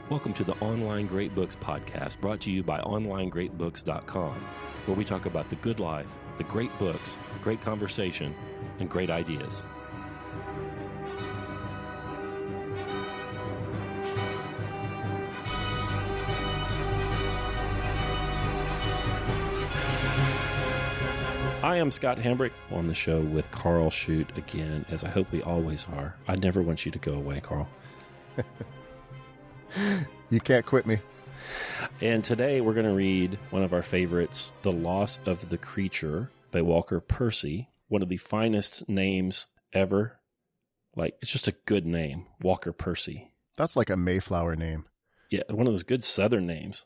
Welcome to the Online Great Books podcast, brought to you by OnlineGreatBooks.com, where we talk about the good life, the great books, great conversation, and great ideas. I am Scott Hambrick on the show with Karl Schudt again, as I hope we always are. I never want you to go away, Karl. You can't quit me. And today we're going to read one of our favorites, The Loss of the Creature by Walker Percy. One of the finest names ever. Like, it's just a good name, Walker Percy. That's like a Mayflower name. Yeah, one of those good Southern names.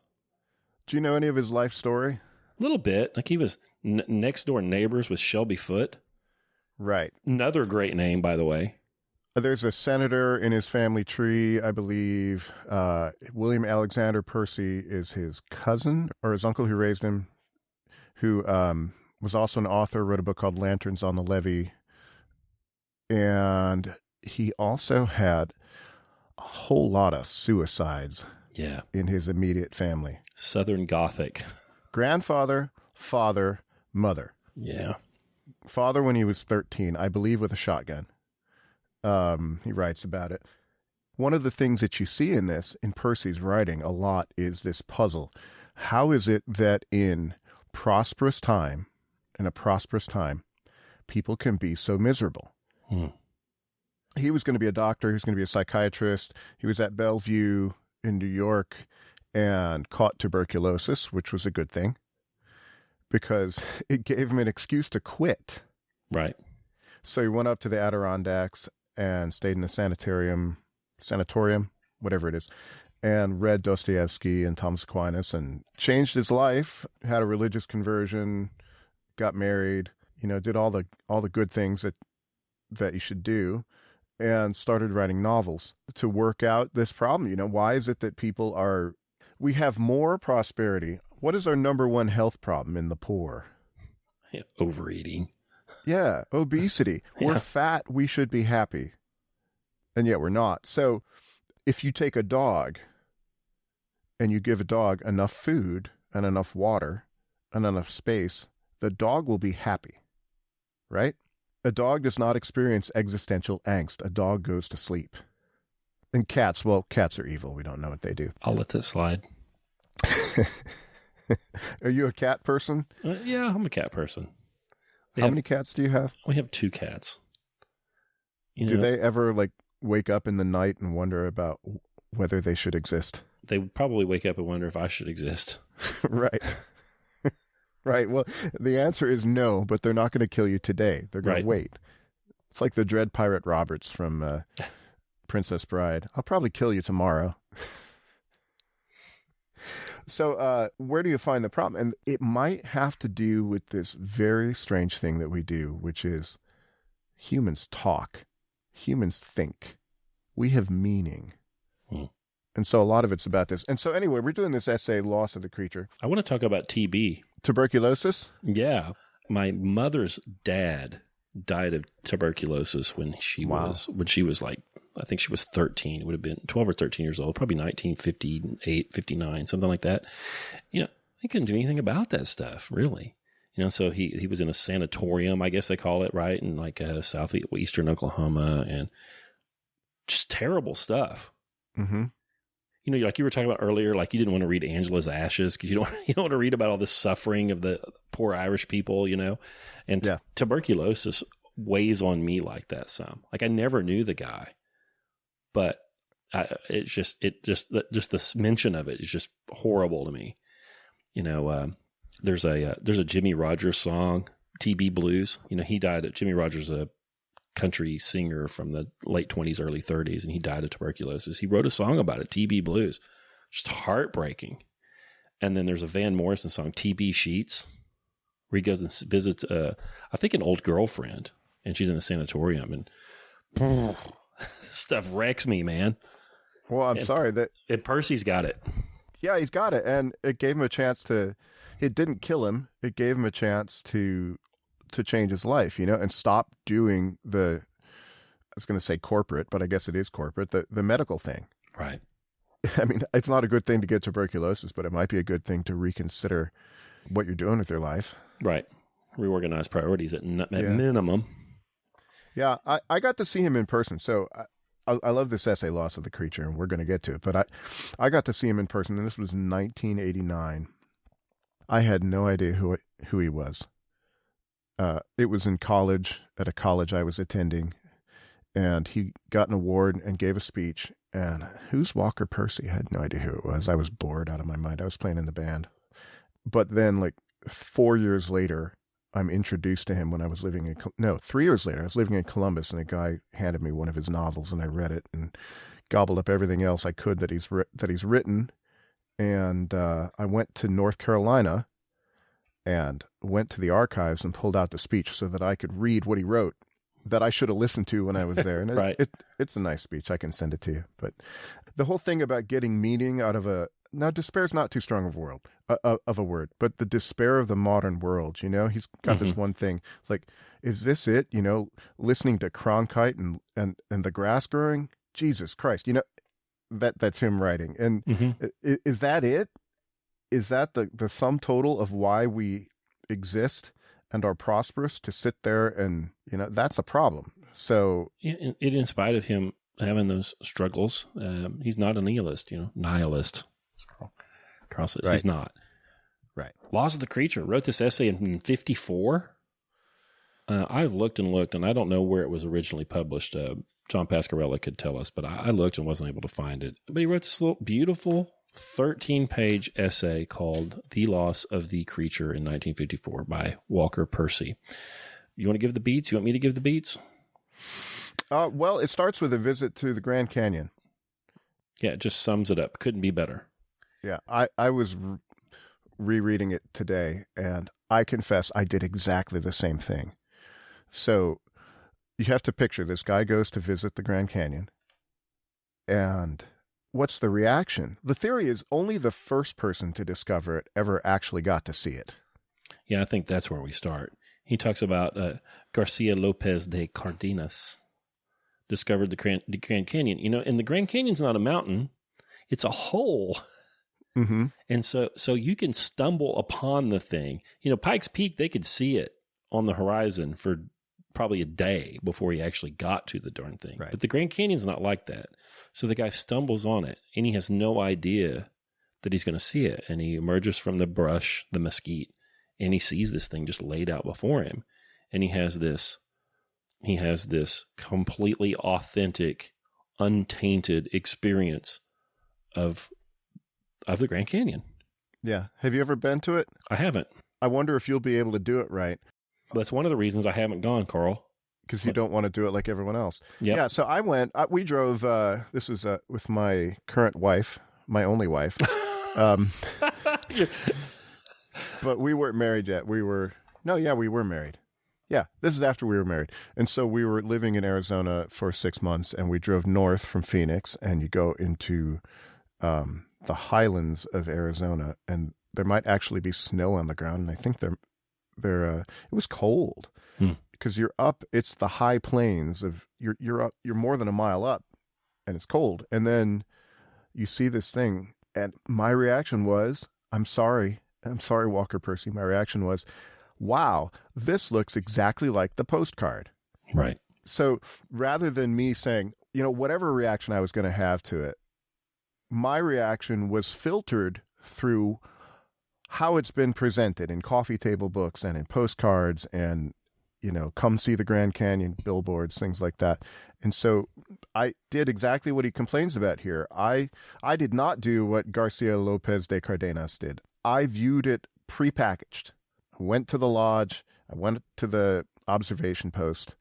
Do you know any of his life story? A little bit. Like, he was next door neighbors with Shelby Foote. Right. Another great name, by the way. There's a senator in his family tree, I believe. William Alexander Percy is his cousin or his uncle who raised him, who was also an author, wrote a book called Lanterns on the Levee. And he also had a whole lot of suicides in his immediate family. Southern Gothic. Grandfather, father, mother. Yeah. Father when he was 13, I believe with a shotgun. He writes about it. One of the things that you see in Percy's writing a lot is this puzzle. How is it that in a prosperous time, people can be so miserable? He was going to be a doctor. He was going to be a psychiatrist. He was at Bellevue in New York and caught tuberculosis, which was a good thing because it gave him an excuse to quit. Right. So he went up to the Adirondacks and stayed in a sanatorium, whatever it is, and read Dostoevsky and Thomas Aquinas and changed his life, had a religious conversion, got married, did all the good things that you should do, and started writing novels to work out this problem. Why is it that we have more prosperity? What is our number one health problem in the poor? Yeah, overeating. Yeah, obesity. Yeah. We're fat, we should be happy. And yet we're not. So if you take a dog and you give a dog enough food and enough water and enough space, the dog will be happy, right? A dog does not experience existential angst. A dog goes to sleep. And cats are evil. We don't know what they do. I'll let that slide. Are you a cat person? Yeah, I'm a cat person. How many cats do you have? We have 2 cats. Do they ever wake up in the night and wonder about whether they should exist? They would probably wake up and wonder if I should exist. Right. Right. Well, the answer is no, but they're not going to kill you today. They're going to wait. It's like the Dread Pirate Roberts from Princess Bride. I'll probably kill you tomorrow. So where do you find the problem? And it might have to do with this very strange thing that we do, which is humans talk. Humans think. We have meaning. And so a lot of it's about this. And so anyway, we're doing this essay, Loss of the Creature. I want to talk about TB. Tuberculosis? Yeah. My mother's dad died of tuberculosis when she was I think she was 13. It would have been 12 or 13 years old, probably 1958, 59, something like that. They couldn't do anything about that stuff, really. So he was in a sanatorium, I guess they call it, right? In southeastern Oklahoma, and just terrible stuff. Mm-hmm. Like you were talking about earlier, like you didn't want to read Angela's Ashes because you don't want to read about all the suffering of the poor Irish people, and tuberculosis weighs on me like that some. Like I never knew the guy, but it's just the mention of it is just horrible to me. There's a Jimmy Rogers song, TB Blues. He died. Jimmy Rogers, a country singer from the late 20s, early 30s, and he died of tuberculosis. He wrote a song about it, TB Blues. Just heartbreaking. And then there's a Van Morrison song, TB Sheets, where he goes and visits, I think, an old girlfriend, and she's in a sanatorium, and stuff wrecks me, man. Well, I'm sorry that... And Percy's got it. Yeah, he's got it, and it gave him a chance to... It didn't kill him. It gave him a chance to change his life, and stop doing I was going to say corporate, but I guess it is corporate, the medical thing. Right. I mean, it's not a good thing to get tuberculosis, but it might be a good thing to reconsider what you're doing with your life. Right. Reorganize priorities at minimum. Yeah, I got to see him in person. So I love this essay, Loss of the Creature, and we're going to get to it. But I got to see him in person, and this was 1989. I had no idea who he was. It was in college, at a college I was attending, and he got an award and gave a speech. And who's Walker Percy? I had no idea who it was. I was bored out of my mind. I was playing in the band. But then, like 4 years later, I'm introduced to him when I was living in 3 years later. I was living in Columbus, and a guy handed me one of his novels, and I read it and gobbled up everything else I could that he's written. And I went to North Carolina and went to the archives and pulled out the speech so that I could read what he wrote that I should have listened to when I was there. And right. It's a nice speech. I can send it to you. But the whole thing about getting meaning out of now despair is not too strong of a word, but the despair of the modern world, he's got this one thing. It's like, is this it? Listening to Cronkite and the grass growing, Jesus Christ, that's him writing. And is that it? Is that the sum total of why we exist and are prosperous, to sit there and, that's a problem. So in spite of him having those struggles, he's not a nihilist, nihilist. Karl says he's not. Right. Laws of the Creature, wrote this essay in 1954. I've looked and looked, and I don't know where it was originally published. John Pasquarella could tell us, but I looked and wasn't able to find it. But he wrote this little beautiful 13-page essay called The Loss of the Creature in 1954 by Walker Percy. You want to give the beats? You want me to give the beats? Well, it starts with a visit to the Grand Canyon. Yeah, it just sums it up. Couldn't be better. Yeah, I was rereading it today, and I confess I did exactly the same thing. So you have to picture this guy goes to visit the Grand Canyon, and what's the reaction? The theory is only the first person to discover it ever actually got to see it. Yeah, I think that's where we start. He talks about Garcia Lopez de Cardenas discovered the Grand Canyon. And the Grand Canyon's not a mountain. It's a hole. Mm-hmm. And so you can stumble upon the thing. Pikes Peak, they could see it on the horizon for probably a day before he actually got to the darn thing. Right. But the Grand Canyon's not like that. So the guy stumbles on it, and he has no idea that he's going to see it. And he emerges from the brush, the mesquite, and he sees this thing just laid out before him. And he has this completely authentic, untainted experience of the Grand Canyon. Yeah. Have you ever been to it? I haven't. I wonder if you'll be able to do it right. That's one of the reasons I haven't gone, Carl. Because you don't want to do it like everyone else. Yep. Yeah, so I went, we drove, this is with my current wife, my only wife. But we weren't married yet. We were married. Yeah, this is after we were married. And so we were living in Arizona for 6 months, and we drove north from Phoenix, and you go into the highlands of Arizona, and there might actually be snow on the ground, and I think it was cold. Because you're up, it's the high plains of you're up, you're more than a mile up, and it's cold. And then you see this thing, and my reaction was, I'm sorry, Walker Percy. My reaction was, wow, this looks exactly like the postcard. Right. So rather than me saying, whatever reaction I was going to have to it, my reaction was filtered through how it's been presented in coffee table books and in postcards and come see the Grand Canyon, billboards, things like that. And so I did exactly what he complains about here. I did not do what Garcia Lopez de Cardenas did. I viewed it prepackaged. I went to the lodge. I went to the observation post.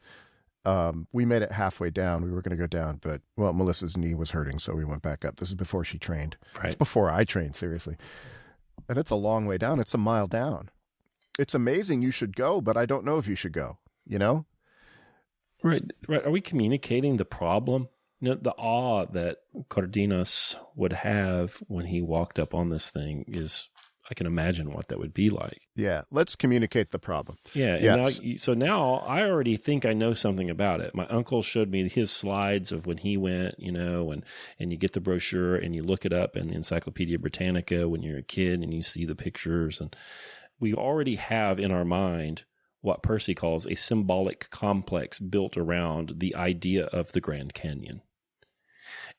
We made it halfway down. We were going to go down, but, Melissa's knee was hurting, so we went back up. This is before she trained. Right. It's before I trained, seriously. And it's a long way down. It's a mile down. It's amazing. You should go, but I don't know if you should go, Right. Are we communicating the problem? The awe that Cardenas would have when he walked up on this thing is, I can imagine what that would be like. Yeah, let's communicate the problem. Yeah, yes. So now I already think I know something about it. My uncle showed me his slides of when he went, and you get the brochure and you look it up in the Encyclopedia Britannica when you're a kid and you see the pictures. And we already have in our mind what Percy calls a symbolic complex built around the idea of the Grand Canyon.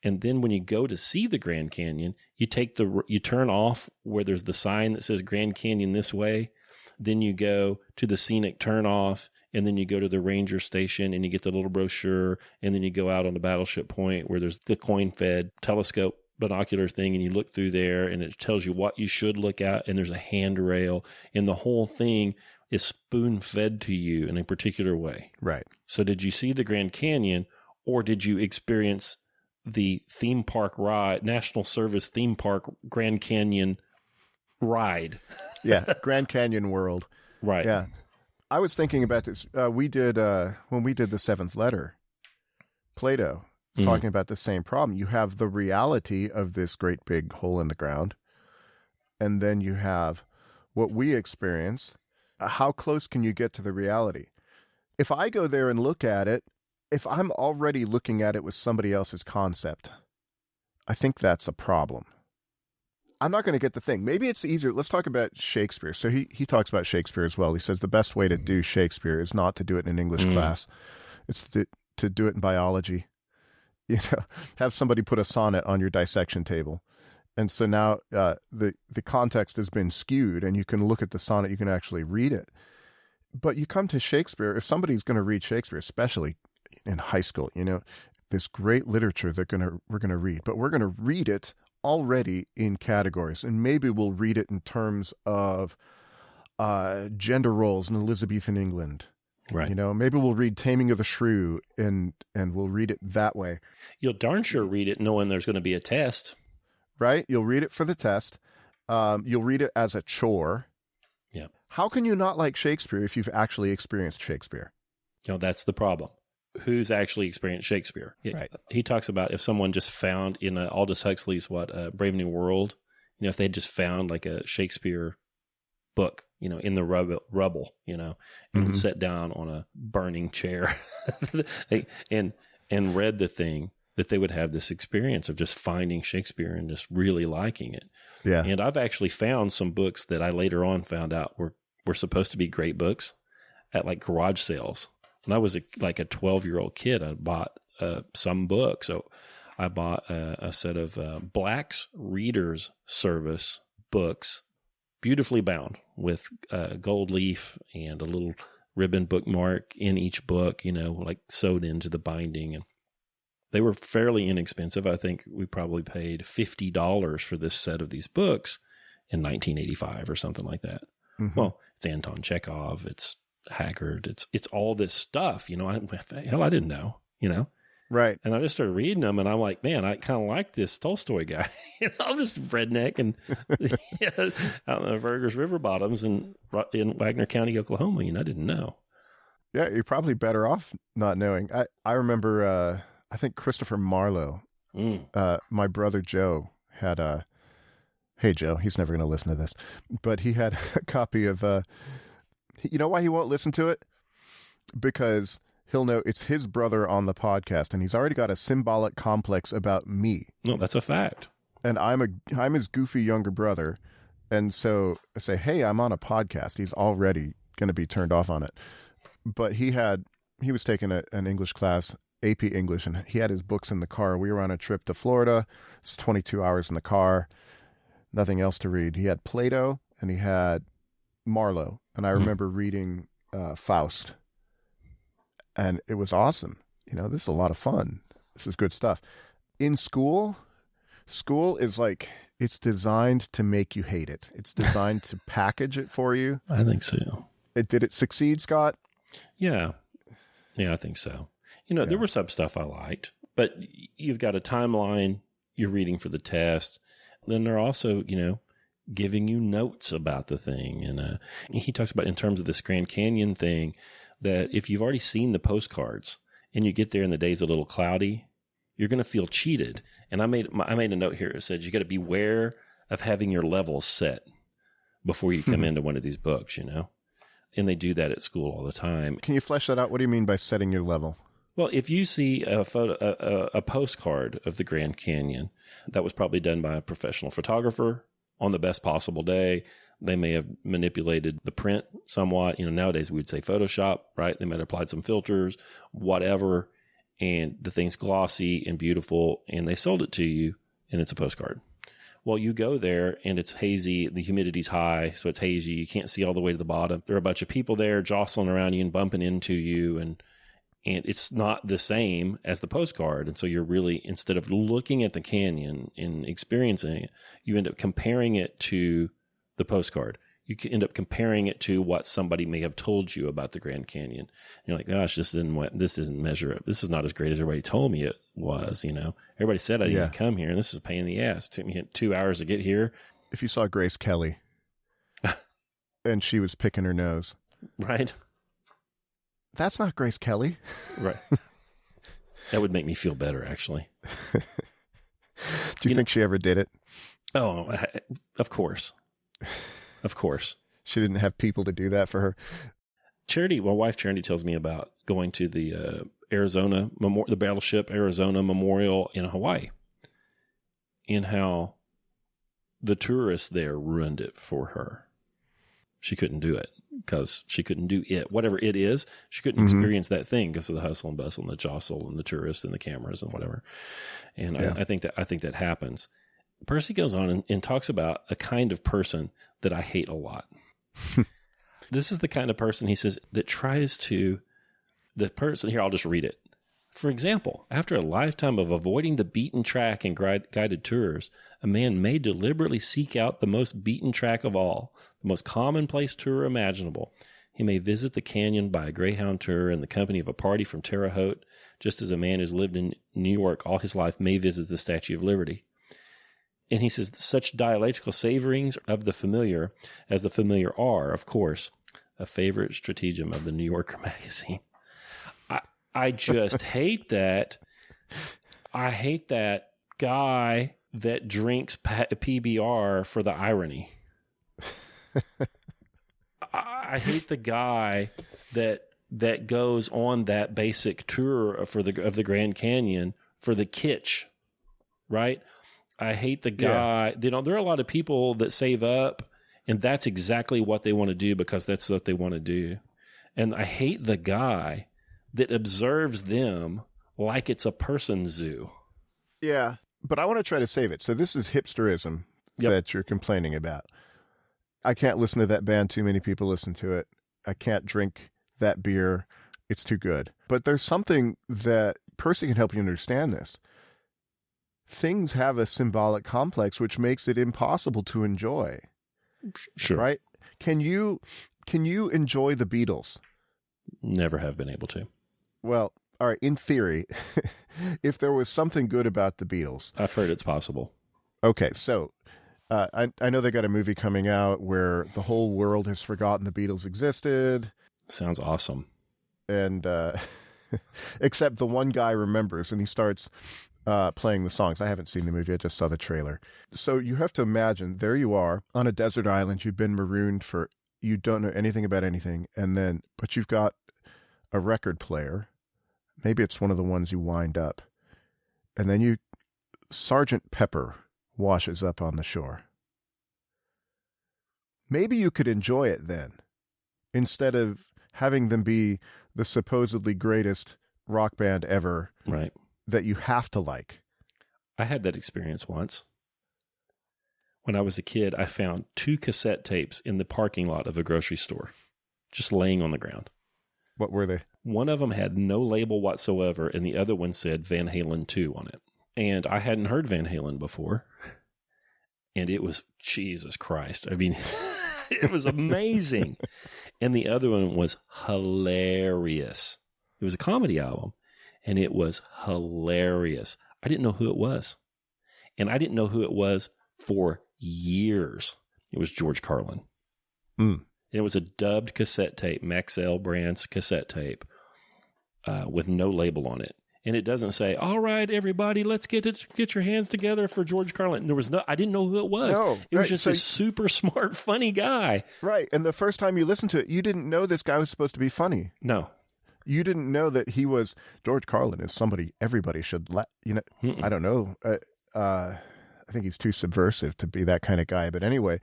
And then when you go to see the Grand Canyon, you turn off where there's the sign that says Grand Canyon this way. Then you go to the scenic turnoff, and then you go to the ranger station and you get the little brochure. And then you go out on the Battleship Point where there's the coin-fed telescope binocular thing, and you look through there and it tells you what you should look at. And there's a handrail, and the whole thing is spoon-fed to you in a particular way. Right. So did you see the Grand Canyon, or did you experience the theme park ride, National Service theme park Grand Canyon ride? Yeah, Grand Canyon World. Right. Yeah. I was thinking about this. When we did the Seventh Letter, Plato, talking about the same problem. You have the reality of this great big hole in the ground, and then you have what we experience. How close can you get to the reality? If I go there and look at it, if I'm already looking at it with somebody else's concept, I think that's a problem. I'm not going to get the thing. Maybe it's easier. Let's talk about Shakespeare. So he talks about Shakespeare as well. He says the best way to do Shakespeare is not to do it in an English class. It's to do it in biology. Have somebody put a sonnet on your dissection table. And so now the context has been skewed, and you can look at the sonnet, you can actually read it. But you come to Shakespeare, if somebody's going to read Shakespeare, especially in high school, this great literature we're going to read, but we're going to read it already in categories, and maybe we'll read it in terms of gender roles in Elizabethan England. Right. Maybe we'll read Taming of the Shrew and we'll read it that way. You'll darn sure read it knowing there's going to be a test. Right? You'll read it for the test. You'll read it as a chore. Yeah. How can you not like Shakespeare if you've actually experienced Shakespeare? That's the problem. Who's actually experienced Shakespeare? Right. He talks about if someone just found in Aldous Huxley's Brave New World, if they just found like a Shakespeare book, in the rubble, and sat down on a burning chair and read the thing, that they would have this experience of just finding Shakespeare and just really liking it. Yeah. And I've actually found some books that I later on found out were supposed to be great books at like garage sales. When I was a 12-year-old kid, I bought some books. So I bought a set of Black's Readers Service books, beautifully bound with gold leaf and a little ribbon bookmark in each book, sewed into the binding. And they were fairly inexpensive. I think we probably paid $50 for this set of these books in 1985 or something like that. Mm-hmm. Well, it's Anton Chekhov. It's Haggard. It's all this stuff, I didn't know, Right. And I just started reading them, and I'm like, man, I kind of like this Tolstoy guy. I'm just redneck and out in the Vergers River Bottoms in Wagner County, Oklahoma, I didn't know. Yeah, you're probably better off not knowing. I remember, I think Christopher Marlowe, my brother Joe had hey Joe, he's never going to listen to this, but he had a copy of, you know why he won't listen to it? Because he'll know it's his brother on the podcast, and he's already got a symbolic complex about me. No, that's a fact. And I'm his goofy younger brother, and so I say, hey, I'm on a podcast. He's already going to be turned off on it. But he was taking an English class, AP English, and he had his books in the car. We were on a trip to Florida. It's 22 hours in the car, nothing else to read. He had Plato and he had Marlowe, and I remember reading Faust, and it was awesome. This is a lot of fun. This is good stuff. In school is like, it's designed to make you hate it. It's designed to package it for you. I think so. Did it succeed, Scott? Yeah, I think so. There was some stuff I liked, but you've got a timeline. You're reading for the test. Then they're also, giving you notes about the thing. And he talks about, in terms of this Grand Canyon thing, that if you've already seen the postcards and you get there and the day's a little cloudy, you're going to feel cheated. And I made a note here. It said, you got to beware of having your levels set. before you come into one of these books, And they do that at school all the time. Can you flesh that out? What do you mean by setting your level? Well, if you see a postcard of the Grand Canyon that was probably done by a professional photographer on the best possible day, they may have manipulated the print somewhat. Nowadays we would say Photoshop, right? They might have applied some filters, whatever, and the thing's glossy and beautiful, and they sold it to you, and it's a postcard. Well, you go there, and it's hazy. The humidity's high, so it's hazy. You can't see all the way to the bottom. There are a bunch of people there jostling around you and bumping into you, and it's not the same as the postcard. And so you're really, instead of looking at the canyon and experiencing it, you end up comparing it to the postcard. You can end up comparing it to what somebody may have told you about the Grand Canyon. And you're like, gosh, this isn't measure up. This is not as great as everybody told me it was, Everybody said I didn't come here, and this is a pain in the ass. It took me 2 hours to get here. If you saw Grace Kelly and she was picking her nose. Right. That's not Grace Kelly. Right. That would make me feel better, actually. Do you think she ever did it? Oh, of course. Of course. She didn't have people to do that for her. My wife Charity tells me about going to the the Battleship Arizona Memorial in Hawaii, and how the tourists there ruined it for her. She couldn't do it because she couldn't do it. Whatever it is, she couldn't experience that thing because of the hustle and bustle and the jostle and the tourists and the cameras and whatever. And I think that happens. Percy goes on and talks about a kind of person that I hate a lot. This is the kind of person, he says, that tries to, here, I'll just read it. For example, after a lifetime of avoiding the beaten track and guided tours, a man may deliberately seek out the most beaten track of all, the most commonplace tour imaginable. He may visit the canyon by a Greyhound tour in the company of a party from Terre Haute, just as a man who's lived in New York all his life may visit the Statue of Liberty. And he says, such dialectical savorings of the familiar as the familiar are, of course, a favorite stratagem of the New Yorker magazine. I just hate that. I hate that guy that drinks PBR for the irony. I hate the guy that goes on that basic tour of the Grand Canyon for the kitsch, right? I hate the guy. There are a lot of people that save up, and that's exactly what they want to do because that's what they want to do. And I hate the guy that observes them like it's a person zoo. Yeah, but I want to try to save it. So this is hipsterism that you're complaining about. I can't listen to that band. Too many people listen to it. I can't drink that beer. It's too good. But there's something that Percy can help you understand this. Things have a symbolic complex which makes it impossible to enjoy. Sure. Right? Can you enjoy the Beatles? Never have been able to. Well, all right, in theory, if there was something good about the Beatles. I've heard it's possible. Okay, so I know they got a movie coming out where the whole world has forgotten the Beatles existed. Sounds awesome. And except the one guy remembers, and he starts playing the songs. I haven't seen the movie. I just saw the trailer. So you have to imagine, there you are on a desert island. You've been marooned you don't know anything about anything. But you've got a record player. Maybe it's one of the ones you wind up. And then Sergeant Pepper washes up on the shore. Maybe you could enjoy it then, instead of having them be the supposedly greatest rock band ever. Right. That you have to like. I had that experience once. When I was a kid, I found 2 cassette tapes in the parking lot of a grocery store, just laying on the ground. What were they? One of them had no label whatsoever, and the other one said Van Halen 2 on it. And I hadn't heard Van Halen before. And it was, Jesus Christ. I mean, it was amazing. And the other one was hilarious. It was a comedy album. And it was hilarious. I didn't know who it was. And I didn't know who it was for years. It was George Carlin. And it was a dubbed cassette tape, Maxell brand's cassette tape, with no label on it. And it doesn't say, "All right, everybody, let's get your hands together for George Carlin." I didn't know who it was. No, it was just a super smart, funny guy. Right. And the first time you listened to it, you didn't know this guy was supposed to be funny. No. You didn't know that he was George Carlin is somebody everybody should I don't know. I think he's too subversive to be that kind of guy. But anyway,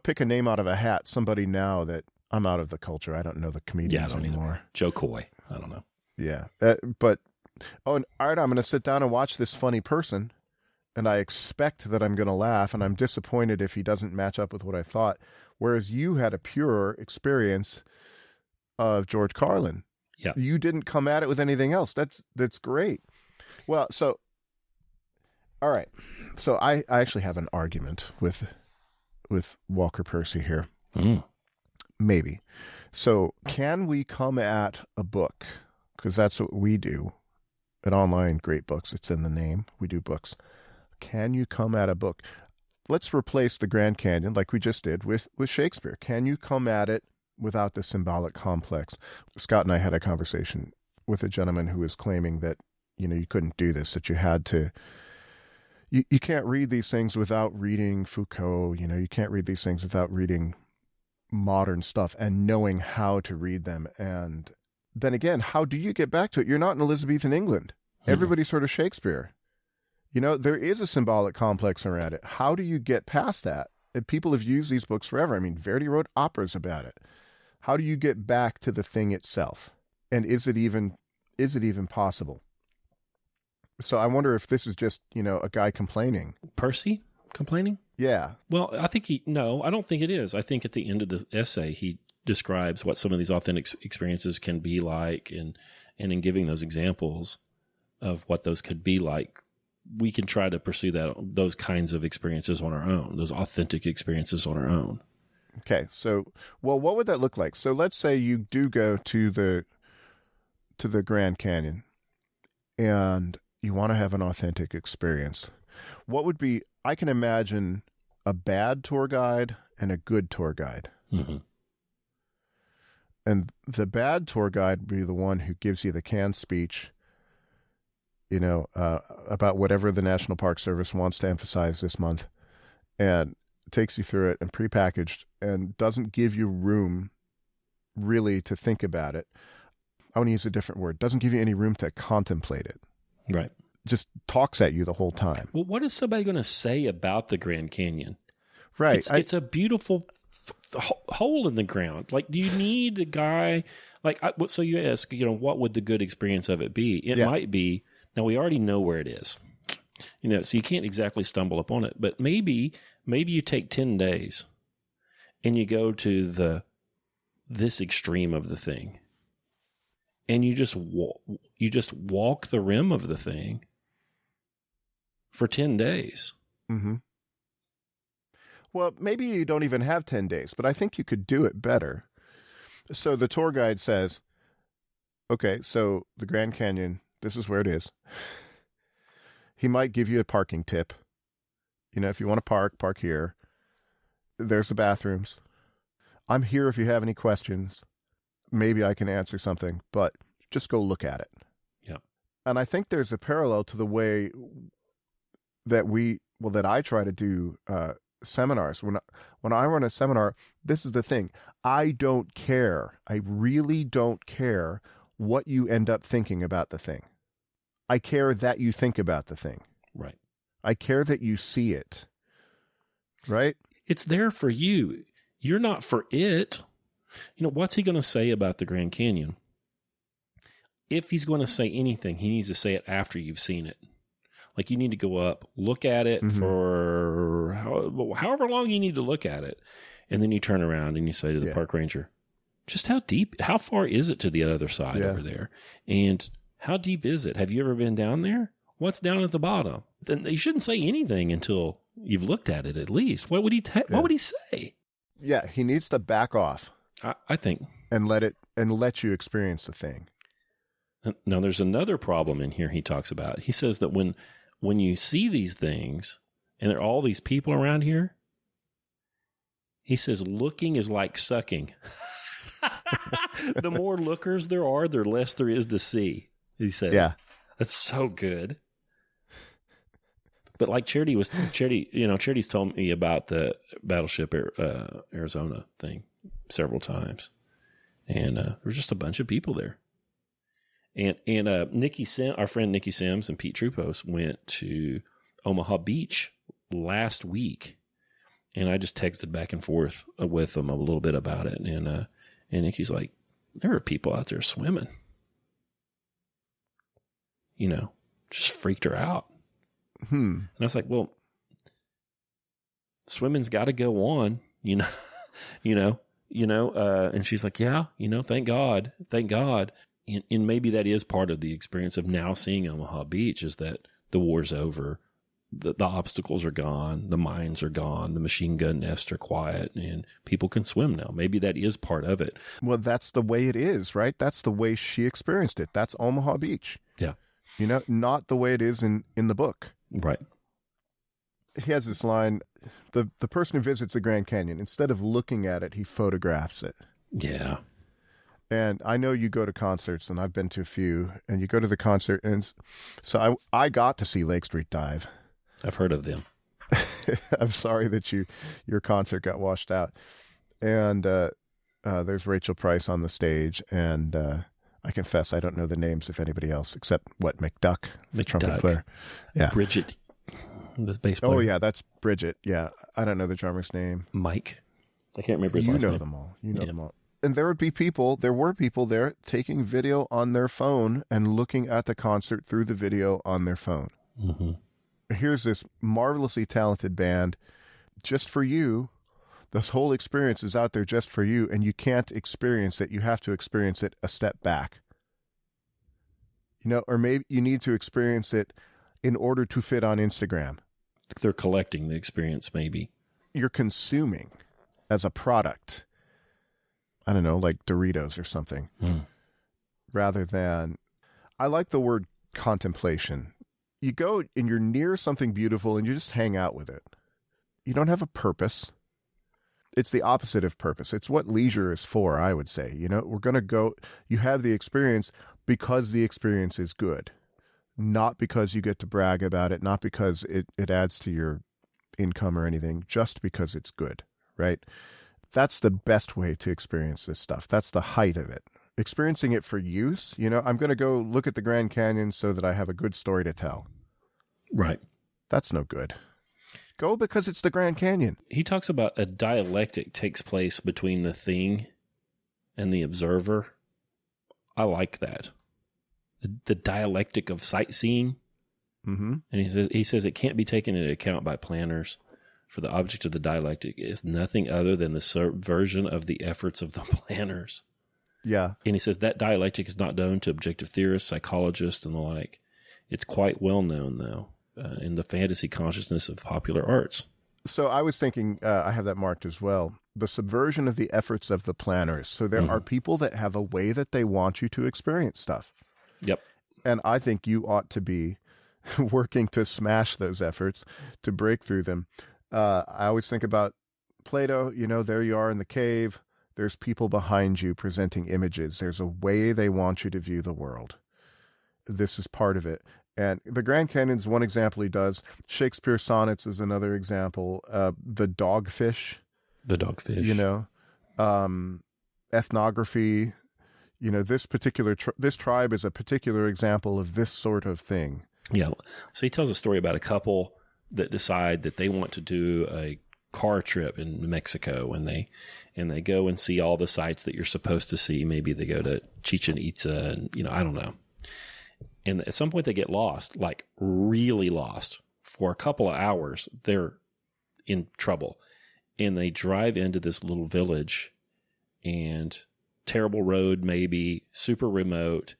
pick a name out of a hat, somebody now that I'm out of the culture. I don't know the comedians anymore. Joe Coy. I don't know. Yeah. But all right, I'm going to sit down and watch this funny person, and I expect that I'm going to laugh, and I'm disappointed if he doesn't match up with what I thought. Whereas you had a pure experience of George Carlin. Yeah. You didn't come at it with anything else. That's great. Well, so, all right. So I actually have an argument with Walker Percy here. Maybe. So can we come at a book? Because that's what we do. At Online Great Books, it's in the name. We do books. Can you come at a book? Let's replace the Grand Canyon, like we just did, with Shakespeare. Can you come at it without the symbolic complex? Scott and I had a conversation with a gentleman who was claiming that, you couldn't do this, that you had to... You can't read these things without reading Foucault. You can't read these things without reading modern stuff and knowing how to read them. And then again, how do you get back to it? You're not in Elizabethan England. Everybody's heard of Shakespeare. There is a symbolic complex around it. How do you get past that? And people have used these books forever. I mean, Verdi wrote operas about it. How do you get back to the thing itself? And is it even possible? So I wonder if this is just, a guy complaining. Percy complaining? Yeah. Well, I don't think it is. I think at the end of the essay, he describes what some of these authentic experiences can be like, and in giving those examples of what those could be like, we can try to pursue those kinds of experiences on our own, those authentic experiences on our own. Okay. So, well, what would that look like? So let's say you do go to the Grand Canyon and you want to have an authentic experience. What would be, I can imagine a bad tour guide and a good tour guide. Mm-hmm. And the bad tour guide would be the one who gives you the canned speech, about whatever the National Park Service wants to emphasize this month, and takes you through it and prepackaged, and doesn't give you room really to think about it. I want to use a different word. Doesn't give you any room to contemplate it. Right. Just talks at you the whole time. Well, what is somebody going to say about the Grand Canyon? Right. It's a beautiful hole in the ground. Like, do you need a guy like? So you ask, what would the good experience of it be? It might be. Now we already know where it is, so you can't exactly stumble upon it. But maybe you take 10 days, and you go to this extreme of the thing, and you just walk the rim of the thing for 10 days. Mm-hmm. Well, maybe you don't even have 10 days, but I think you could do it better. So the tour guide says, okay, so the Grand Canyon, this is where it is. He might give you a parking tip. If you want to park here. There's the bathrooms. I'm here if you have any questions. Maybe I can answer something, but just go look at it. Yeah. And I think there's a parallel to the way that I try to do seminars. When I run a seminar, this is the thing. I don't care. I really don't care what you end up thinking about the thing. I care that you think about the thing. Right. I care that you see it. Right? It's there for you. You're not for it. What's he going to say about the Grand Canyon? If he's going to say anything, he needs to say it after you've seen it. Like, you need to go up, look at it for however long you need to look at it. And then you turn around and you say to the park ranger, just how far is it to the other side over there? And how deep is it? Have you ever been down there? What's down at the bottom? Then you shouldn't say anything until you've looked at it at least. What would he what would he say? Yeah, he needs to back off. I think. And let you experience the thing. Now, there's another problem in here he talks about. He says that when you see these things and there are all these people around here, he says looking is like sucking. The more lookers there are, the less there is to see, he says. Yeah. That's so good. But like Charity's told me about the Battleship Arizona thing several times. And there was just a bunch of people there. And our friend Nikki Sims and Pete Trupos went to Omaha Beach last week. And I just texted back and forth with them a little bit about it. And Nikki's like, there are people out there swimming. Just freaked her out. And I was like, well, swimming's got to go on, and she's like, yeah, thank God. And maybe that is part of the experience of now seeing Omaha Beach, is that the war's over. The obstacles are gone. The mines are gone. The machine gun nests are quiet, and people can swim now. Maybe that is part of it. Well, that's the way it is, right? That's the way she experienced it. That's Omaha Beach. Yeah. Not the way it is in the book. Right. He has this line, the person who visits the Grand Canyon, instead of looking at it, he photographs it. Yeah. And I know you go to concerts, and I've been to a few, and you go to the concert, and so I got to see Lake Street Dive. I've heard of them. I'm sorry that your concert got washed out. And there's Rachel Price on the stage, and I confess I don't know the names of anybody else except McDuck, the trumpet player. Yeah. Bridget, the bass player. Oh, yeah, that's Bridget. Yeah. I don't know the drummer's name. Mike. I can't remember his last name. You know them all. You know them all. And there were people there taking video on their phone and looking at the concert through the video on their phone. Mm-hmm. Here's this marvelously talented band just for you. This whole experience is out there just for you, and you can't experience it. You have to experience it a step back. Or maybe you need to experience it in order to fit on Instagram. They're collecting the experience, maybe. You're consuming as a product. I don't know, like Doritos or something. Rather than, I like the word contemplation. You go and you're near something beautiful and you just hang out with it. You don't have a purpose. It's the opposite of purpose. It's what leisure is for, I would say. We're going to go, you have the experience because the experience is good. Not because you get to brag about it, not because it adds to your income or anything, just because it's good, right? That's the best way to experience this stuff. That's the height of it. Experiencing it for use, I'm going to go look at the Grand Canyon so that I have a good story to tell. Right. That's no good. Go because it's the Grand Canyon. He talks about a dialectic takes place between the thing and the observer. I like that. The dialectic of sightseeing. Mm-hmm. And he says it can't be taken into account by planners, for the object of the dialectic is nothing other than the subversion of the efforts of the planners. Yeah. And he says that dialectic is not known to objective theorists, psychologists, and the like. It's quite well known, though, in the fantasy consciousness of popular arts. So I was thinking, I have that marked as well, the subversion of the efforts of the planners. So there are people that have a way that they want you to experience stuff. Yep. And I think you ought to be working to smash those efforts, to break through them. I always think about Plato, there you are in the cave. There's people behind you presenting images. There's a way they want you to view the world. This is part of it. And the Grand Canyon's one example he does. Shakespeare sonnets is another example. The dogfish. The dogfish. Ethnography. This tribe is a particular example of this sort of thing. Yeah. So he tells a story about a couple that decide that they want to do a car trip in Mexico, and they go and see all the sites that you're supposed to see. Maybe they go to Chichen Itza, and I don't know. And at some point they get lost, like really lost. For a couple of hours, they're in trouble, and they drive into this little village, and terrible road, maybe super remote,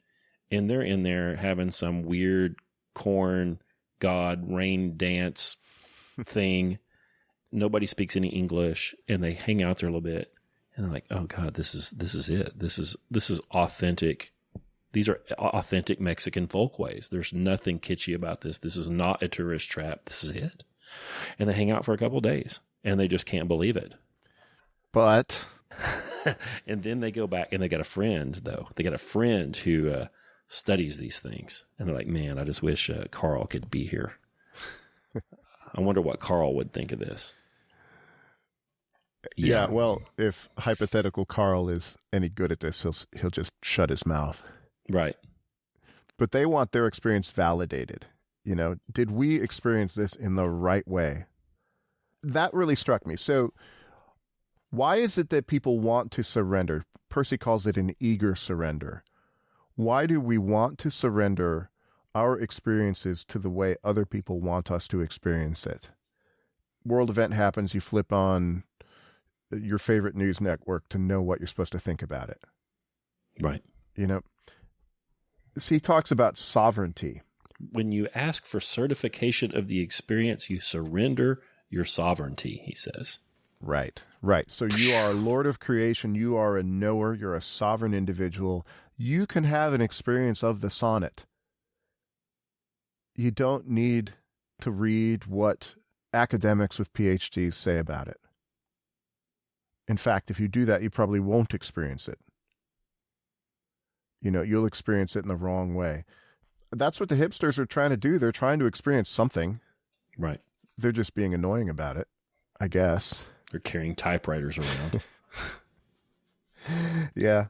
and they're in there having some weird corn god rain dance thing. Nobody speaks any English, and they hang out there a little bit, and they're like, "Oh God, this is it. This is authentic. These are authentic Mexican folkways. There's nothing kitschy about this. This is not a tourist trap. This is it." And they hang out for a couple of days, and they just can't believe it. But and then they go back, and they got a friend though. They got a friend who studies these things. And they're like, man, I just wish Karl could be here. I wonder what Karl would think of this. Yeah, well, if hypothetical Karl is any good at this, he'll just shut his mouth. Right. But they want their experience validated. Did we experience this in the right way? That really struck me. So why is it that people want to surrender? Percy calls it an eager surrender. Why do we want to surrender our experiences to the way other people want us to experience it? World event happens, you flip on your favorite news network to know what you're supposed to think about it. Right. See, he talks about sovereignty. When you ask for certification of the experience, you surrender your sovereignty, he says. Right. So you are Lord of creation. You are a knower. You're a sovereign individual. You can have an experience of the sonnet. You don't need to read what academics with PhDs say about it. In fact, if you do that, you probably won't experience it. You'll experience it in the wrong way. That's what the hipsters are trying to do. They're trying to experience something. Right. They're just being annoying about it, I guess. They're carrying typewriters around. Yeah.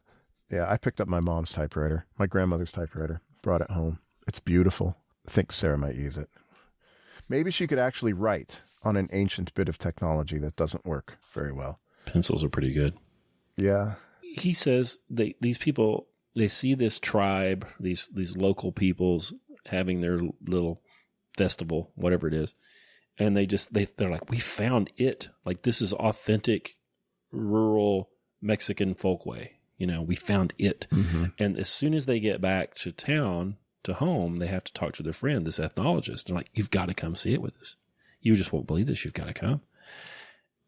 I picked up my mom's typewriter, my grandmother's typewriter, brought it home. It's beautiful. I think Sarah might use it. Maybe she could actually write on an ancient bit of technology that doesn't work very well. Pencils are pretty good. Yeah. He says these people, they see this tribe, these local peoples having their little festival, whatever it is, and they're like, we found it. Like, this is authentic, rural Mexican folkway. We found it. Mm-hmm. And as soon as they get back to town, to home, they have to talk to their friend, this ethnologist. They're like, you've got to come see it with us. You just won't believe this. You've got to come.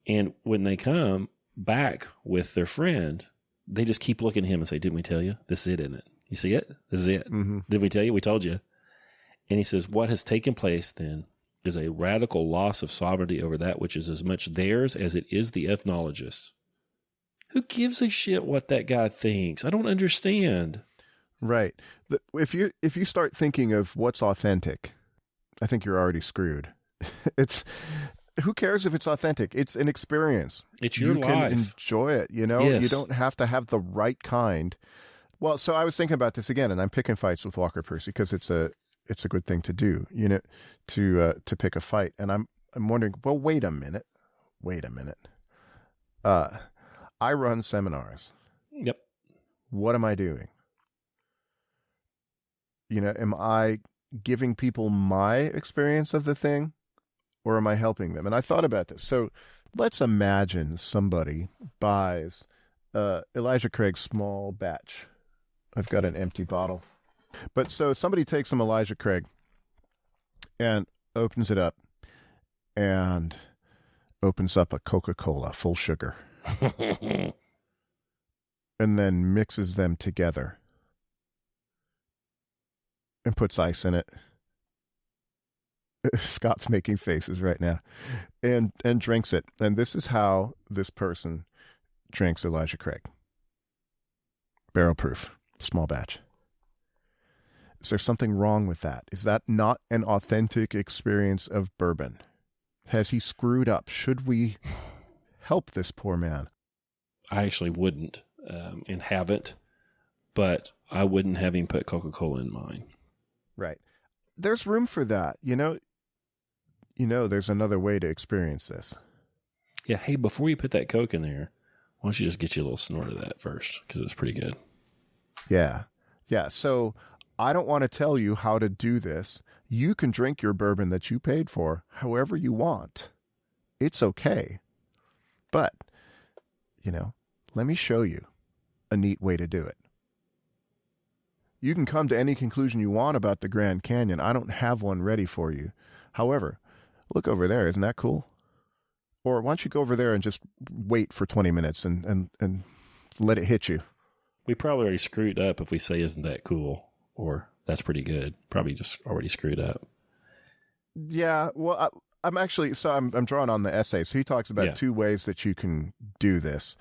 And when they come back with their friend, they just keep looking at him and say, didn't we tell you? This is it, isn't it? You see it? This is it. Mm-hmm. Did we tell you? We told you. And he says, what has taken place then is a radical loss of sovereignty over that which is as much theirs as it is the ethnologist. Who gives a shit what that guy thinks? I don't understand. Right. If you start thinking of what's authentic, I think you're already screwed. Who cares if it's authentic? It's an experience. It's your life. You can enjoy it, Yes. You don't have to have the right kind. Well, so I was thinking about this again, and I'm picking fights with Walker Percy because it's a good thing to do, to pick a fight. And I'm wondering, well, wait a minute. I run seminars. Yep. What am I doing? Am I giving people my experience of the thing, or am I helping them? And I thought about this. So let's imagine somebody buys Elijah Craig's small batch. I've got an empty bottle. But so somebody takes some Elijah Craig and opens it up and opens up a Coca-Cola full sugar and then mixes them together and puts ice in it. Scott's making faces right now. And drinks it. And this is how this person drinks Elijah Craig. Barrel proof, small batch. Is there something wrong with that? Is that not an authentic experience of bourbon? Has he screwed up? Should we help this poor man? I actually wouldn't and haven't, but I wouldn't have him put Coca-Cola in mine. Right. There's room for that. There's another way to experience this. Yeah. Hey, before you put that Coke in there, why don't you just get you a little snort of that first? Because it's pretty good. Yeah. Yeah. So I don't want to tell you how to do this. You can drink your bourbon that you paid for however you want. It's okay. But, let me show you a neat way to do it. You can come to any conclusion you want about the Grand Canyon. I don't have one ready for you. However, look over there. Isn't that cool? Or why don't you go over there and just wait for 20 minutes and let it hit you? We probably already screwed up if we say, isn't that cool? Or that's pretty good. Probably just already screwed up. Yeah. Well, I'm drawing on the essay. So he talks about two ways that you can do this.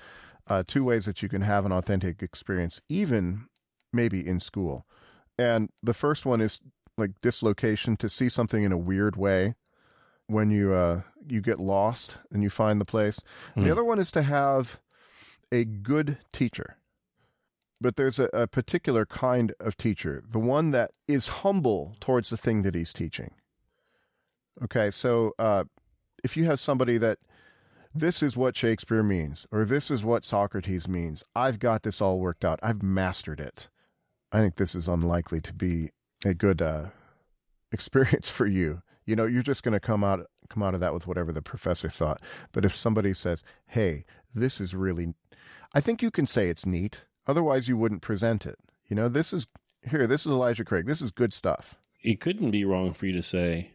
2 ways that you can have an authentic experience, even maybe in school. And the first one is like dislocation, to see something in a weird way when you get lost and you find the place. The other one is to have a good teacher. But there's a particular kind of teacher, the one that is humble towards the thing that he's teaching. Okay, so if you have somebody that, this is what Shakespeare means, or this is what Socrates means, I've got this all worked out, I've mastered it, I think this is unlikely to be a good experience for you. You know, you're just going to come out of that with whatever the professor thought. But if somebody says, hey, this is really, I think you can say it's neat. Otherwise, you wouldn't present it. You know, this is Elijah Craig. This is good stuff. It couldn't be wrong for you to say,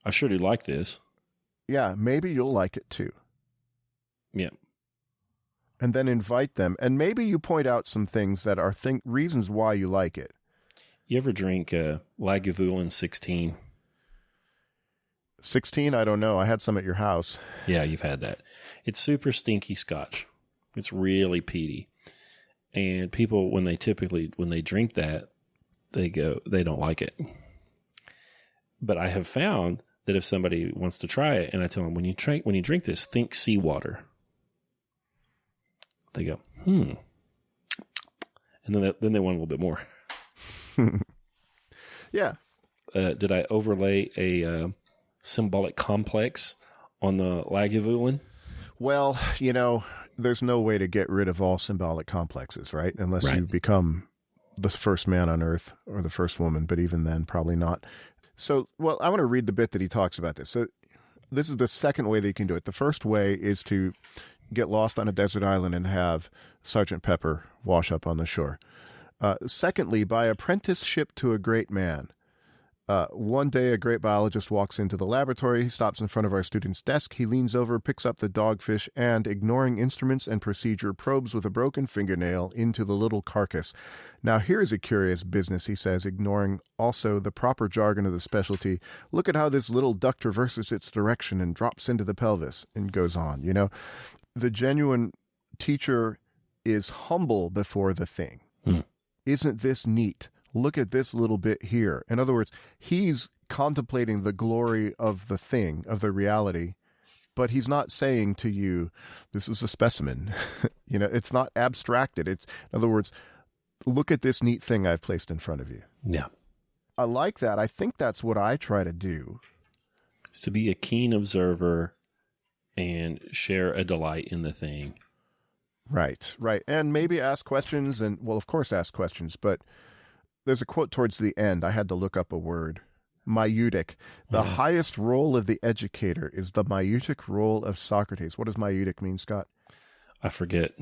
I sure do like this. Yeah, maybe you'll like it too. Yeah. And then invite them. And maybe you point out some things that are reasons why you like it. You ever drink Lagavulin 16? 16? I don't know. I had some at your house. Yeah, you've had that. It's super stinky scotch. It's really peaty. And people, when they drink that, they don't like it. But I have found that if somebody wants to try it, and I tell them, when you drink this, think seawater. They go, And then they want a little bit more. Yeah. Did I overlay a symbolic complex on the Lagavulin? Well, you know, there's no way to get rid of all symbolic complexes, right? Unless you become the first man on earth or the first woman, but even then, probably not. So, well, I want to read the bit that he talks about this. So this is the second way that you can do it. The first way is to get lost on a desert island and have Sergeant Pepper wash up on the shore. Secondly, by apprenticeship to a great man. One day, a great biologist walks into the laboratory. He stops in front of our student's desk. He leans over, picks up the dogfish, and, ignoring instruments and procedure, probes with a broken fingernail into the little carcass. Now, here's a curious business, he says, ignoring also the proper jargon of the specialty. Look at how this little duck traverses its direction and drops into the pelvis, and goes on. You know, the genuine teacher is humble before the thing. Isn't this neat? Look at this little bit here. In other words, he's contemplating the glory of the thing, of the reality, but he's not saying to you, this is a specimen. You know, it's not abstracted. It's, in other words, look at this neat thing I've placed in front of you. Yeah. I like that. I think that's what I try to do. It's to be a keen observer and share a delight in the thing. Right. And maybe ask questions, and, well, of course, ask questions, but there's a quote towards the end. I had to look up a word. Maieutic. The highest role of the educator is the maieutic role of Socrates. What does maieutic mean, Scott? I forget.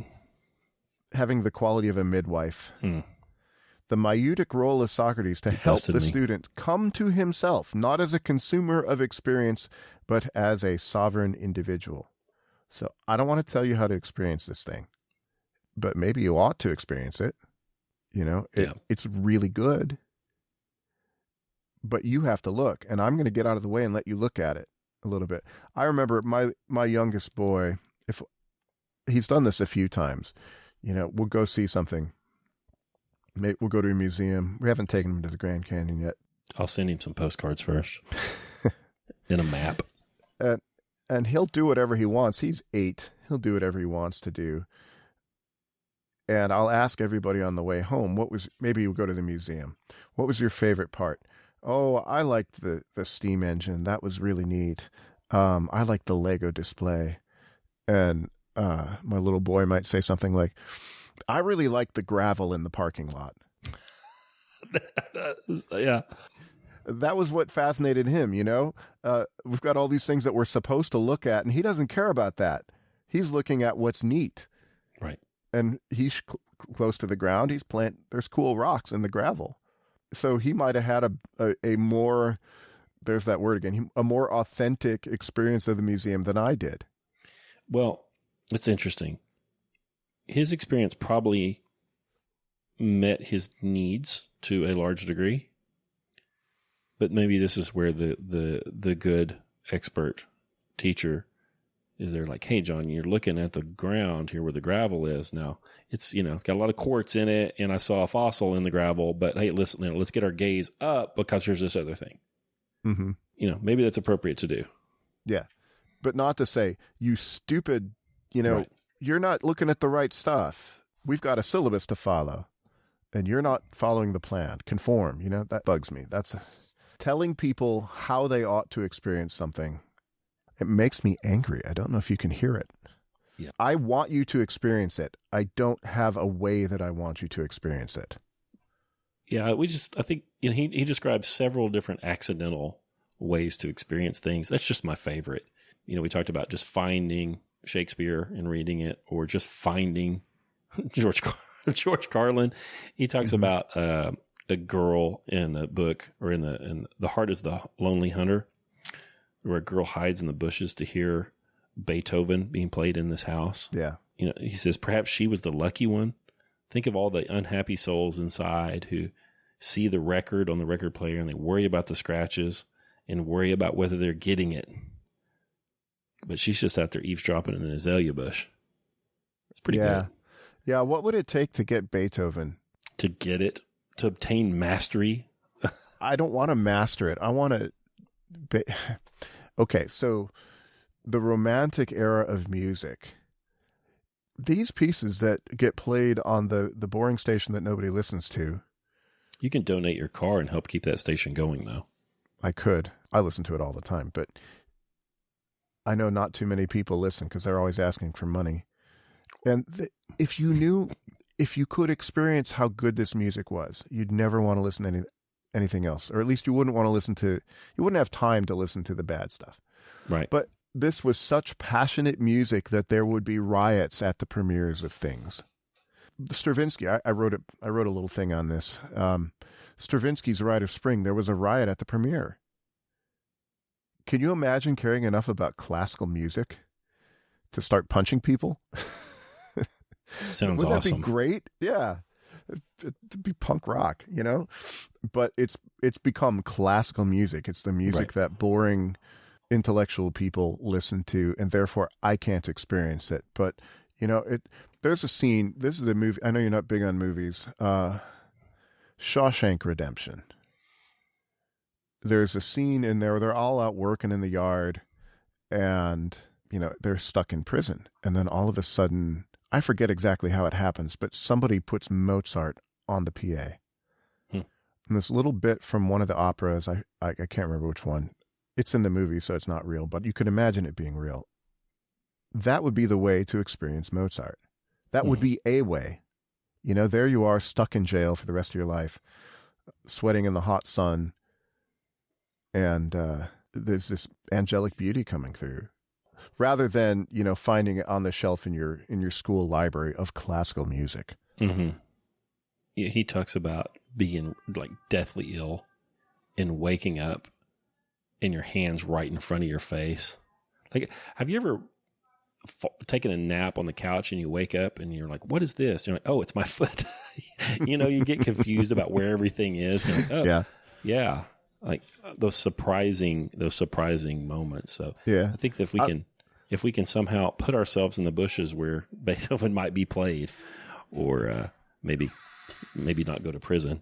Having the quality of a midwife. The maieutic role of Socrates to help the student come to himself, not as a consumer of experience, but as a sovereign individual. So I don't want to tell you how to experience this thing, but maybe you ought to experience it. You know, it's really good, but you have to look, and I'm going to get out of the way and let you look at it a little bit. I remember my youngest boy, if he's done this a few times, you know, we'll go see something. Maybe we'll go to a museum. We haven't taken him to the Grand Canyon yet. I'll send him some postcards first and a map. And he'll do whatever he wants. He's 8. He'll do whatever he wants to do. And I'll ask everybody on the way home, maybe you go to the museum. What was your favorite part? Oh, I liked the steam engine. That was really neat. I liked the Lego display. And my little boy might say something like, I really liked the gravel in the parking lot. Yeah. That was what fascinated him, you know? We've got all these things that we're supposed to look at, and he doesn't care about that. He's looking at what's neat. Right. And he's close to the ground. There's cool rocks in the gravel. So he might have had a more, there's that word again, a more authentic experience of the museum than I did. Well, it's interesting. His experience probably met his needs to a large degree. But maybe this is where the good expert teacher is they're like, hey, John, you're looking at the ground here where the gravel is. Now, it's, it's got a lot of quartz in it, and I saw a fossil in the gravel, but hey, listen, let's get our gaze up because here's this other thing. Mm-hmm. Maybe that's appropriate to do. Yeah. But not to say, you stupid, Right. You're not looking at the right stuff. We've got a syllabus to follow, and you're not following the plan. Conform, that bugs me. That's telling people how they ought to experience something. It makes me angry. I don't know if you can hear it. Yeah. I want you to experience it. I don't have a way that I want you to experience it. Yeah, I think he describes several different accidental ways to experience things. That's just my favorite. We talked about just finding Shakespeare and reading it, or just finding George Carlin. He talks about a girl in the book, or in The Heart is the Lonely Hunter, where a girl hides in the bushes to hear Beethoven being played in this house. Yeah. He says perhaps she was the lucky one. Think of all the unhappy souls inside who see the record on the record player and they worry about the scratches and worry about whether they're getting it. But she's just out there eavesdropping in an azalea bush. It's pretty good. Yeah, what would it take to get Beethoven? To get it? To obtain mastery? I don't want to master it. I want to... Okay, so the Romantic era of music, these pieces that get played on the boring station that nobody listens to... You can donate your car and help keep that station going, though. I could. I listen to it all the time, but I know not too many people listen because they're always asking for money. And if you could experience how good this music was, you'd never want to listen to anything else, or at least you wouldn't have time to listen to the bad stuff. Right. But this was such passionate music that there would be riots at the premieres of things. Stravinsky, I wrote a little thing on this. Stravinsky's Rite of Spring, there was a riot at the premiere. Can you imagine caring enough about classical music to start punching people? Sounds Wouldn't awesome. That be great? Yeah. It'd be punk rock, But it's become classical music. It's the music that boring intellectual people listen to, and therefore I can't experience it. But, there's a scene, this is a movie, I know you're not big on movies, Shawshank Redemption. There's a scene in there where they're all out working in the yard, and, they're stuck in prison. And then all of a sudden, I forget exactly how it happens, but somebody puts Mozart on the PA. And this little bit from one of the operas, I can't remember which one. It's in the movie, so it's not real, but you could imagine it being real. That would be the way to experience Mozart. That would be a way. There you are, stuck in jail for the rest of your life, sweating in the hot sun, and there's this angelic beauty coming through. Rather than, finding it on the shelf in your school library of classical music. Mm-hmm. Yeah, he talks about being like deathly ill and waking up and your hands right in front of your face. Like, have you ever taken a nap on the couch and you wake up and you're like, what is this? You're like, oh, it's my foot. You get confused about where everything is. You're like, oh, yeah. Like those surprising moments. So yeah, I think that if we can somehow put ourselves in the bushes where Beethoven might be played, or maybe not go to prison,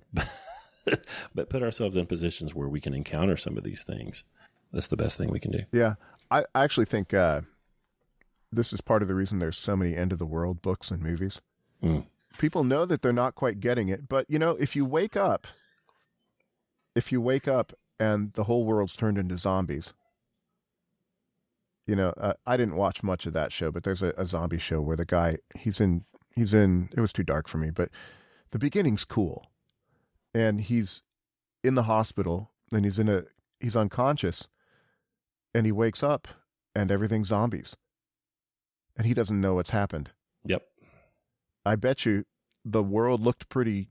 but put ourselves in positions where we can encounter some of these things, that's the best thing we can do. Yeah, I actually think this is part of the reason there's so many end of the world books and movies. People know that they're not quite getting it, but if you wake up and the whole world's turned into zombies, I didn't watch much of that show, but there's a zombie show where the guy, he's in, it was too dark for me, but the beginning's cool. And he's in the hospital and he's unconscious, and he wakes up and everything's zombies. And he doesn't know what's happened. Yep. I bet you the world looked pretty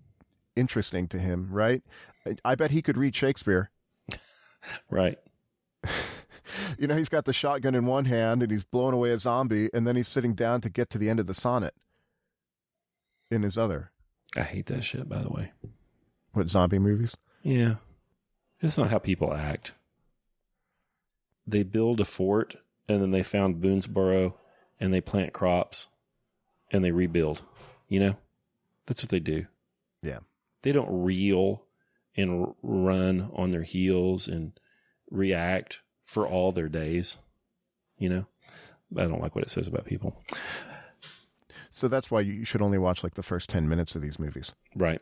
interesting to him, right? I bet he could read Shakespeare. Right. He's got the shotgun in one hand and he's blowing away a zombie, and then he's sitting down to get to the end of the sonnet in his other. I hate that shit, by the way. What, zombie movies? Yeah. That's not how people act. They build a fort and then they found Boonesboro, and they plant crops, and they rebuild. You know, that's what they do. Yeah. They don't reel and run on their heels and react for all their days. You know, I don't like what it says about people. So that's why you should only watch like the first 10 minutes of these movies. Right.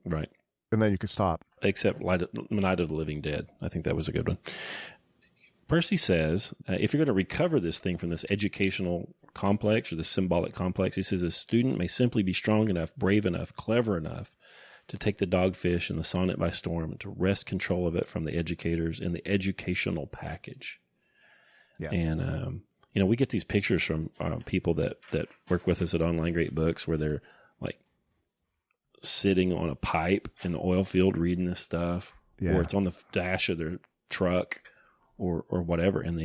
Right. And then you could stop. Except Night of the Living Dead. I think that was a good one. Percy says, if you're going to recover this thing from this educational complex or this symbolic complex, he says a student may simply be strong enough, brave enough, clever enough to take the dogfish and the sonnet by storm and to wrest control of it from the educators in the educational package. Yeah. And, we get these pictures from people that work with us at Online Great Books where they're like sitting on a pipe in the oil field reading this stuff, or it's on the dash of their truck or whatever. And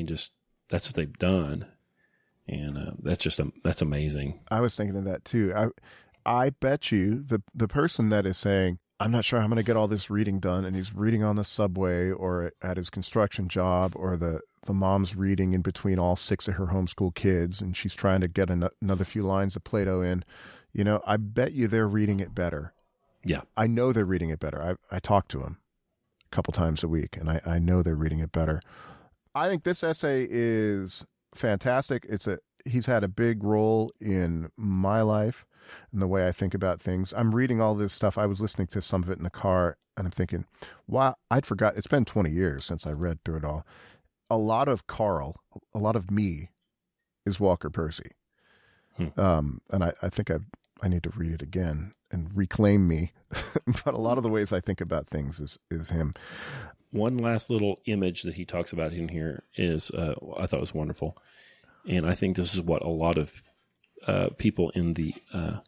that's what they've done. And that's amazing. I was thinking of that too. I bet you the person that is saying, I'm not sure I'm going to get all this reading done, and he's reading on the subway or at his construction job, or the mom's reading in between all 6 of her homeschool kids, and she's trying to get another few lines of Plato in. I bet you they're reading it better. Yeah. I know they're reading it better. I talk to them a couple times a week, and I know they're reading it better. I think this essay is fantastic. He's had a big role in my life and the way I think about things. I'm reading all this stuff. I was listening to some of it in the car, and I'm thinking, wow, I'd forgot. It's been 20 years since I read through it all. A lot of Karl, a lot of me is Walker Percy. And I think I need to read it again and reclaim me. But a lot of the ways I think about things is him. One last little image that he talks about in here is, I thought was wonderful. And I think this is what a lot of people in the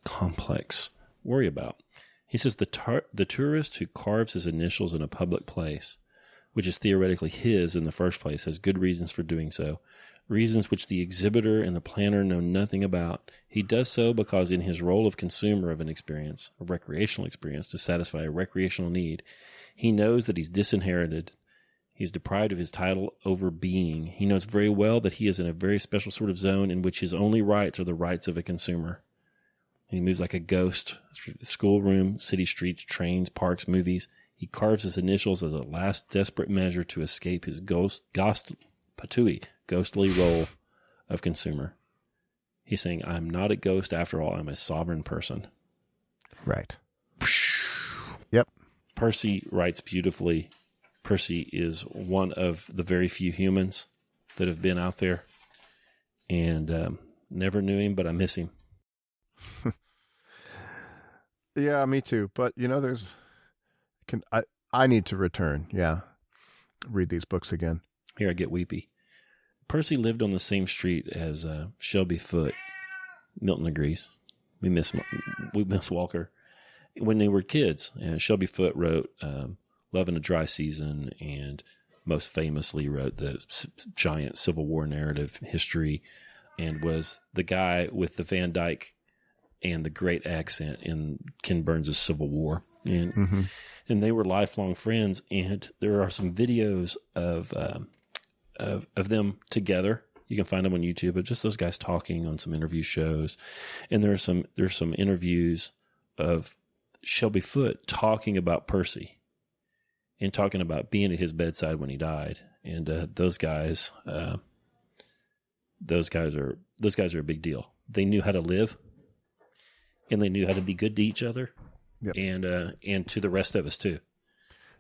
complex worry about. He says the tourist who carves his initials in a public place, which is theoretically his in the first place, has good reasons for doing so, reasons which the exhibitor and the planner know nothing about. He does so because in his role of consumer of an experience, a recreational experience, to satisfy a recreational need, he knows that he's disinherited. He's deprived of his title over being. He knows very well that he is in a very special sort of zone in which his only rights are the rights of a consumer. And he moves like a ghost through the schoolroom, city streets, trains, parks, movies. He carves his initials as a last desperate measure to escape his ghostly role of consumer. He's saying, I'm not a ghost after all. I'm a sovereign person. Right. Yep. Percy writes beautifully. Percy is one of the very few humans that have been out there, and never knew him, but I miss him. Yeah, me too. But I need to return. Yeah, read these books again. Here I get weepy. Percy lived on the same street as Shelby Foote. Milton agrees. We miss Walker. When they were kids, Shelby Foote wrote Love in a Dry Season, and most famously wrote the giant Civil War narrative history, and was the guy with the Van Dyke and the great accent in Ken Burns' Civil War. And and they were lifelong friends, and there are some videos of them together. You can find them on YouTube, but just those guys talking on some interview shows. And there's some interviews of Shelby Foote talking about Percy and talking about being at his bedside when he died. And those guys are a big deal. They knew how to live, and they knew how to be good to each other. Yep. And to the rest of us too.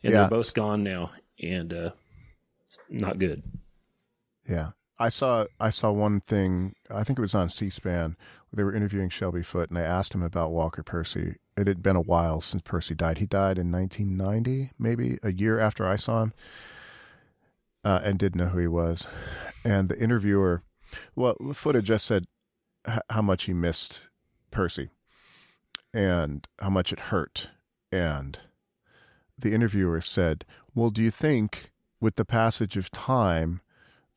And they're both gone now, and it's not good. Yeah. I saw one thing, I think it was on C-SPAN, where they were interviewing Shelby Foote, and they asked him about Walker Percy. It had been a while since Percy died. He died in 1990, maybe a year after I saw him, and didn't know who he was. And the interviewer, Foote had just said how much he missed Percy and how much it hurt. And the interviewer said, well, do you think with the passage of time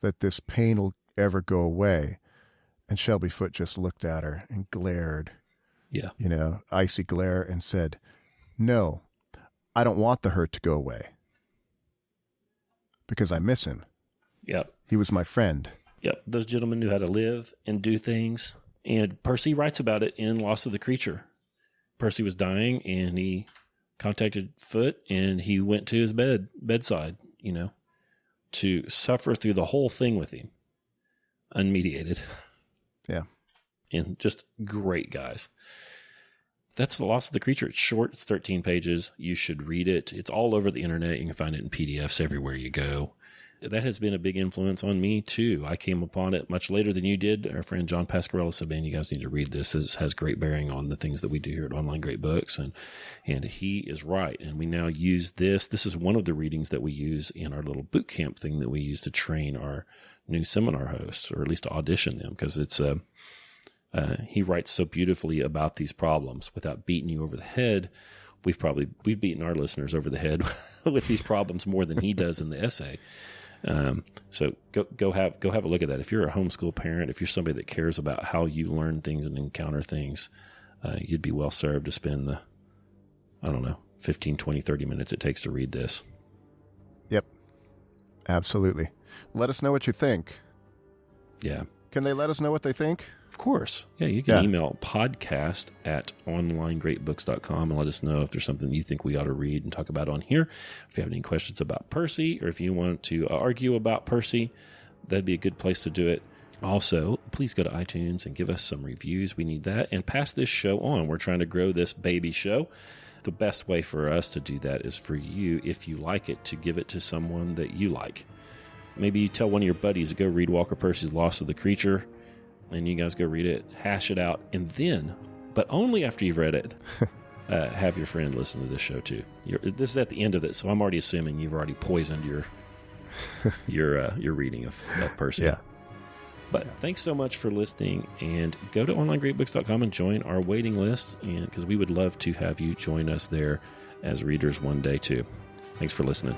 that this pain will ever go away? And Shelby Foote just looked at her and glared, icy glare, and said, no, I don't want the hurt to go away because I miss him. Yep. He was my friend. Yep, those gentlemen knew how to live and do things. And Percy writes about it in Loss of the Creature. Percy was dying, and he contacted Foote, and he went to his bedside, to suffer through the whole thing with him, unmediated. Yeah. And just great guys. That's The Loss of the Creature. It's short. It's 13 pages. You should read it. It's all over the internet. You can find it in PDFs everywhere you go. That has been a big influence on me, too. I came upon it much later than you did. Our friend John Pasquarella said, man, you guys need to read this. It has great bearing on the things that we do here at Online Great Books. And he is right. And we now use this. This is one of the readings that we use in our little boot camp thing that we use to train our new seminar hosts, or at least to audition them, because it's he writes so beautifully about these problems without beating you over the head. We've beaten our listeners over the head with these problems more than he does in the essay. So go have a look at that. If you're a homeschool parent, if you're somebody that cares about how you learn things and encounter things, you'd be well served to spend the, 15, 20, 30 minutes it takes to read this. Yep. Absolutely. Let us know what you think. Yeah. Can they let us know what they think? Of course. Yeah, you can email podcast@onlinegreatbooks.com and let us know if there's something you think we ought to read and talk about on here. If you have any questions about Percy, or if you want to argue about Percy, that'd be a good place to do it. Also, please go to iTunes and give us some reviews. We need that. And pass this show on. We're trying to grow this baby show. The best way for us to do that is for you, if you like it, to give it to someone that you like. Maybe you tell one of your buddies to go read Walker Percy's Loss of the Creature, and you guys go read it, hash it out, and then, but only after you've read it, have your friend listen to this show too. This is at the end of it, so I'm already assuming you've already poisoned your reading of Percy. Yeah. But thanks so much for listening, and go to onlinegreatbooks.com and join our waiting list, and because we would love to have you join us there as readers one day too. Thanks for listening.